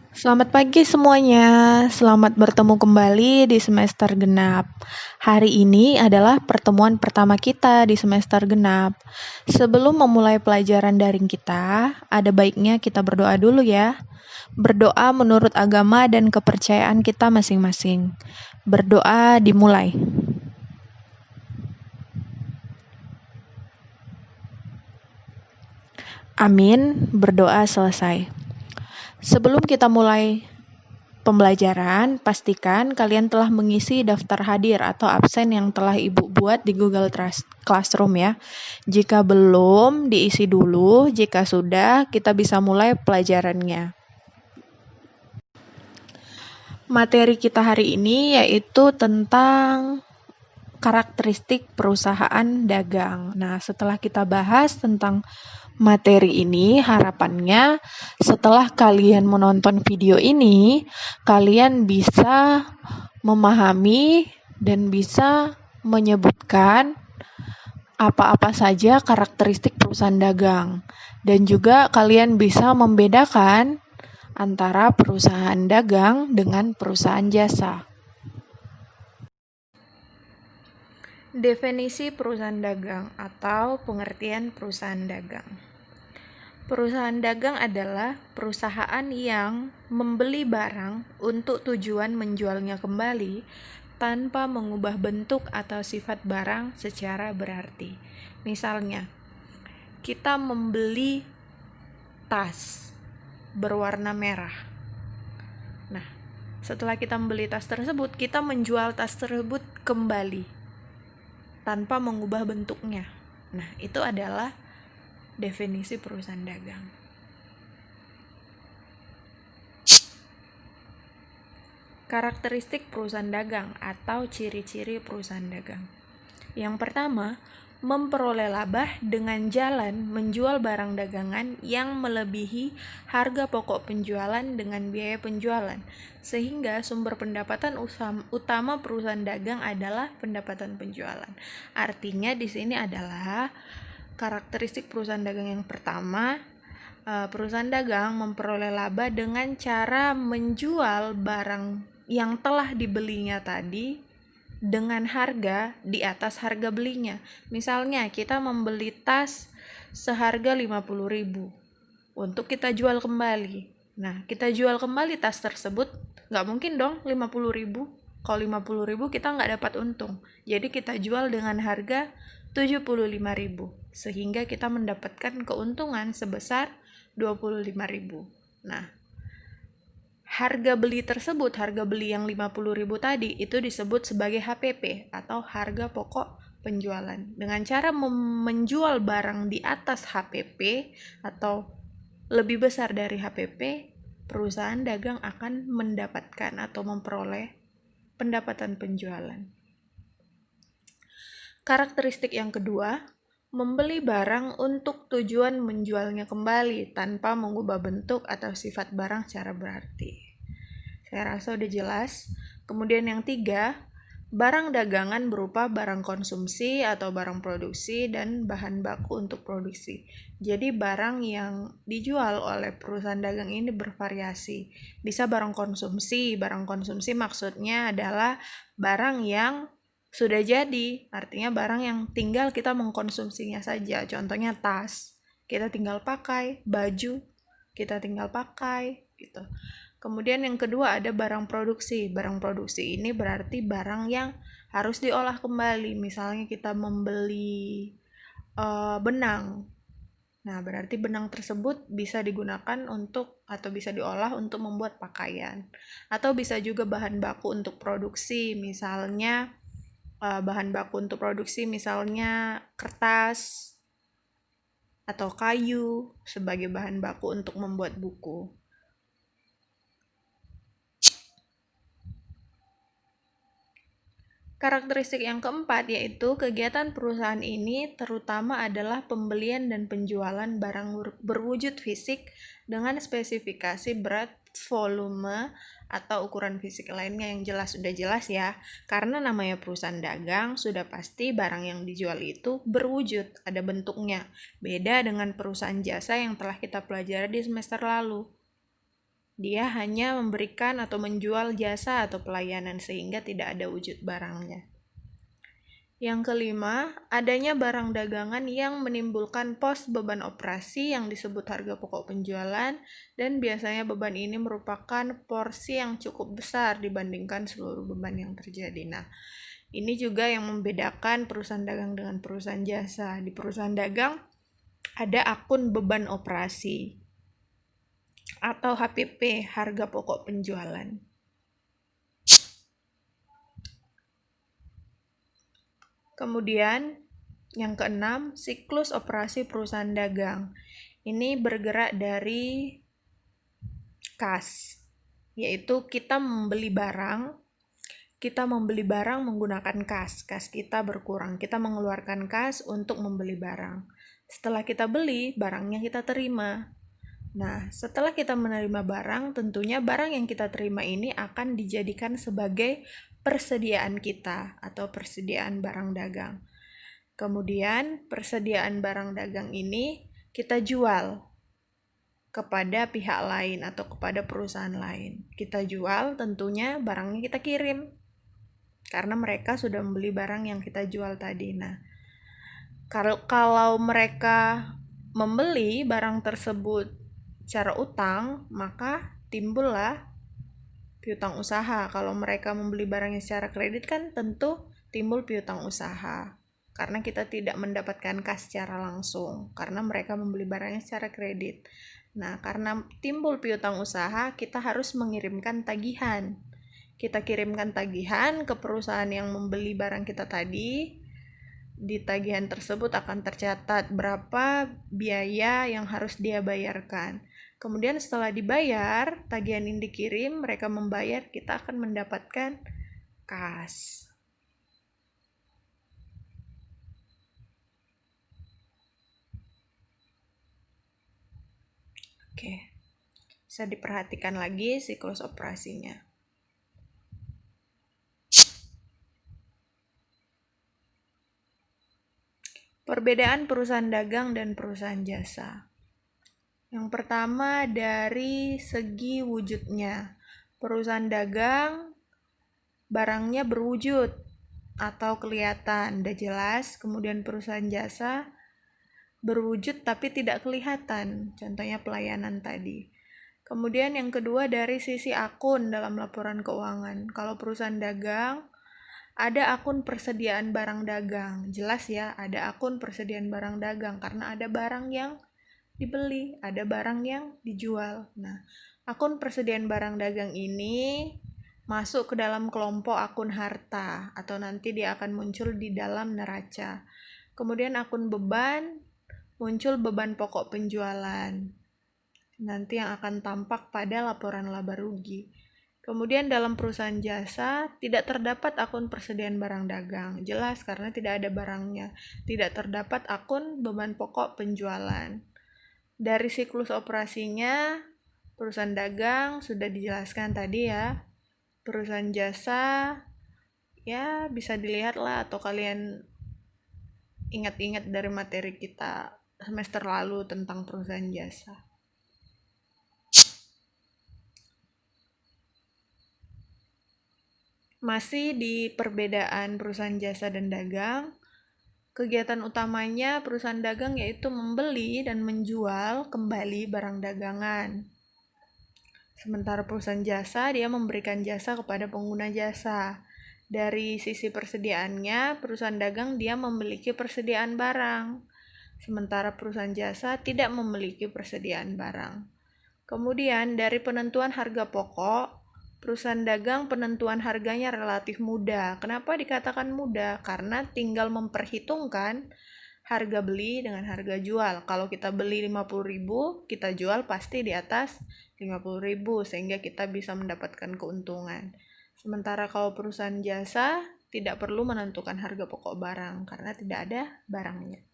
Selamat pagi semuanya, selamat bertemu kembali di semester genap. Hari ini adalah pertemuan pertama kita di semester genap. Sebelum memulai pelajaran daring kita, ada baiknya kita berdoa dulu ya. Berdoa menurut agama dan kepercayaan kita masing-masing. Berdoa dimulai. Amin, berdoa selesai. Sebelum kita mulai pembelajaran, pastikan kalian telah mengisi daftar hadir atau absen yang telah Ibu buat di Google Classroom ya. Jika belum, diisi dulu. Jika sudah, kita bisa mulai pelajarannya. Materi kita hari ini yaitu tentang karakteristik perusahaan dagang. Nah, setelah kita bahas tentang materi ini, harapannya setelah kalian menonton video ini, kalian bisa memahami dan bisa menyebutkan apa-apa saja karakteristik perusahaan dagang. Dan juga kalian bisa membedakan antara perusahaan dagang dengan perusahaan jasa. Definisi perusahaan dagang atau pengertian perusahaan dagang. Perusahaan dagang adalah perusahaan yang membeli barang untuk tujuan menjualnya kembali tanpa mengubah bentuk atau sifat barang secara berarti. Misalnya, kita membeli tas berwarna merah. Nah, setelah kita membeli tas tersebut, kita menjual tas tersebut kembali tanpa mengubah bentuknya. Nah, itu adalah definisi perusahaan dagang. Karakteristik perusahaan dagang atau ciri-ciri perusahaan dagang. Yang pertama, memperoleh laba dengan jalan menjual barang dagangan yang melebihi harga pokok penjualan dengan biaya penjualan, sehingga sumber pendapatan utama perusahaan dagang adalah pendapatan penjualan. Artinya di sini adalah karakteristik perusahaan dagang yang pertama, perusahaan dagang memperoleh laba dengan cara menjual barang yang telah dibelinya tadi dengan harga di atas harga belinya. Misalnya kita membeli tas seharga 50.000 untuk kita jual kembali. Nah, kita jual kembali tas tersebut, nggak mungkin dong 50.000. Kalau 50.000 kita nggak dapat untung. Jadi kita jual dengan harga 75.000, sehingga kita mendapatkan keuntungan sebesar 25.000. Nah, harga beli tersebut, harga beli yang 50.000 tadi, itu disebut sebagai HPP atau harga pokok penjualan. Dengan cara menjual barang di atas HPP atau lebih besar dari HPP, perusahaan dagang akan mendapatkan atau memperoleh pendapatan penjualan. Karakteristik yang kedua, membeli barang untuk tujuan menjualnya kembali tanpa mengubah bentuk atau sifat barang secara berarti. Saya rasa udah jelas. Kemudian yang tiga, barang dagangan berupa barang konsumsi atau barang produksi dan bahan baku untuk produksi. Jadi barang yang dijual oleh perusahaan dagang ini bervariasi. Bisa barang konsumsi maksudnya adalah barang yang sudah jadi, artinya barang yang tinggal kita mengkonsumsinya saja. Contohnya tas, kita tinggal pakai, baju, kita tinggal pakai, gitu. Kemudian yang kedua ada barang produksi. Barang produksi ini berarti barang yang harus diolah kembali. Misalnya kita membeli benang. Nah, berarti benang tersebut bisa digunakan untuk atau bisa diolah untuk membuat pakaian. Atau bisa juga bahan baku untuk produksi. Misalnya bahan baku untuk produksi misalnya kertas atau kayu sebagai bahan baku untuk membuat buku. Karakteristik yang keempat yaitu kegiatan perusahaan ini terutama adalah pembelian dan penjualan barang berwujud fisik dengan spesifikasi berat, volume, atau ukuran fisik lainnya yang sudah jelas ya. Karena namanya perusahaan dagang, sudah pasti barang yang dijual itu berwujud, ada bentuknya. Beda dengan perusahaan jasa yang telah kita pelajari di semester lalu. Dia hanya memberikan atau menjual jasa atau pelayanan sehingga tidak ada wujud barangnya. Yang kelima, adanya barang dagangan yang menimbulkan pos beban operasi yang disebut harga pokok penjualan, dan biasanya beban ini merupakan porsi yang cukup besar dibandingkan seluruh beban yang terjadi. Nah, ini juga yang membedakan perusahaan dagang dengan perusahaan jasa. Di perusahaan dagang ada akun beban operasi atau HPP, harga pokok penjualan. Kemudian yang keenam, siklus operasi perusahaan dagang. Ini bergerak dari kas, yaitu kita membeli barang menggunakan kas kita berkurang, kita mengeluarkan kas untuk membeli barang. Setelah kita beli, barangnya kita terima. Nah, setelah kita menerima barang, tentunya barang yang kita terima ini akan dijadikan sebagai persediaan kita atau persediaan barang dagang. Kemudian, persediaan barang dagang ini kita jual kepada pihak lain atau kepada perusahaan lain. Kita jual, tentunya barangnya kita kirim karena mereka sudah membeli barang yang kita jual tadi. Nah, kalau mereka membeli barang tersebut secara utang, maka timbullah piutang usaha. Kalau mereka membeli barangnya secara kredit kan tentu timbul piutang usaha, karena kita tidak mendapatkan kas secara langsung, karena mereka membeli barangnya secara kredit. Nah, karena timbul piutang usaha, kita harus mengirimkan tagihan. Kita kirimkan tagihan ke perusahaan yang membeli barang kita tadi. Di tagihan tersebut akan tercatat berapa biaya yang harus dia bayarkan. Kemudian setelah dibayar, tagihan ini dikirim, mereka membayar, kita akan mendapatkan kas. Oke, bisa diperhatikan lagi siklus operasinya. Perbedaan perusahaan dagang dan perusahaan jasa. Yang pertama dari segi wujudnya. Perusahaan dagang barangnya berwujud atau kelihatan, udah jelas. Kemudian perusahaan jasa berwujud tapi tidak kelihatan, contohnya pelayanan tadi. Kemudian yang kedua dari sisi akun dalam laporan keuangan. Kalau perusahaan dagang ada akun persediaan barang dagang, jelas ya, ada akun persediaan barang dagang karena ada barang yang dibeli, ada barang yang dijual. Nah, akun persediaan barang dagang ini masuk ke dalam kelompok akun harta atau nanti dia akan muncul di dalam neraca. Kemudian akun beban, muncul beban pokok penjualan, nanti yang akan tampak pada laporan laba rugi. Kemudian dalam perusahaan jasa tidak terdapat akun persediaan barang dagang, jelas karena tidak ada barangnya. Tidak terdapat akun beban pokok penjualan. Dari siklus operasinya, perusahaan dagang sudah dijelaskan tadi ya. Perusahaan jasa ya bisa dilihat lah, atau kalian ingat-ingat dari materi kita semester lalu tentang perusahaan jasa. Masih di perbedaan perusahaan jasa dan dagang, kegiatan utamanya perusahaan dagang yaitu membeli dan menjual kembali barang dagangan. Sementara perusahaan jasa, dia memberikan jasa kepada pengguna jasa. Dari sisi persediaannya, perusahaan dagang dia memiliki persediaan barang. Sementara perusahaan jasa tidak memiliki persediaan barang. Kemudian dari penentuan harga pokok, perusahaan dagang penentuan harganya relatif mudah. Kenapa dikatakan mudah? Karena tinggal memperhitungkan harga beli dengan harga jual. Kalau kita beli 50.000, kita jual pasti di atas 50.000 sehingga kita bisa mendapatkan keuntungan. Sementara kalau perusahaan jasa tidak perlu menentukan harga pokok barang karena tidak ada barangnya.